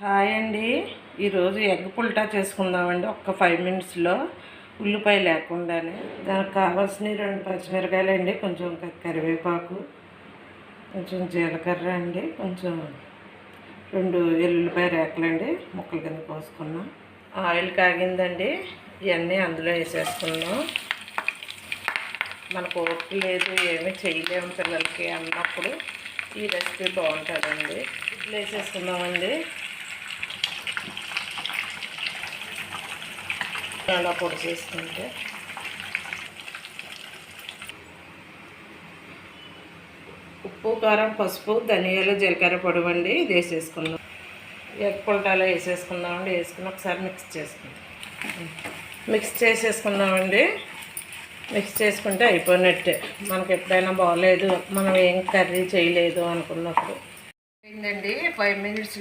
Hi అండి. ఈరోజు egg పుల్టా చేసుకుందామండి. ఒక్క 5 మినిట్స్లో, ఉల్లిపాయ లేకుండానే. దానికి కావాల్సినవి 2 పచ్చిమిరకాయలు అండి, కొంచెం కరివేపాకు, కొంచెం జీలకర్ర అండి, కొంచెం 2 ఎల్లుల్లిపాయ రేకలండి ముక్కల కింద కోసుకున్నాం. ఆయిల్ కాగిందండి, ఇవన్నీ అందులో వేసేసుకున్నాం. మనకు ఓపిక లేదు, ఏమీ చేయలేము పిల్లలకి అన్నప్పుడు ఈ రెసిపీ బాగుంటుందండి. ఇట్లా వేసేసుకుందామండి. అలా పొడి చేసుకుంటే ఉప్పు, కారం, పసుపు, ధనియాలు, జీలకర్ర పొడి అండి. ఇది వేసేసుకుందాం. ఎగ్ పుల్టాలో వేసేసుకుందామండి. వేసుకుని ఒకసారి మిక్స్ చేసేసుకుందామండి. మిక్స్ చేసుకుంటే అయిపోయినట్టే. మనకి ఎప్పుడైనా బాగోలేదు, మనం ఏం కర్రీ చేయలేదు అనుకున్నప్పుడు అయిందండి. 5 మినిట్స్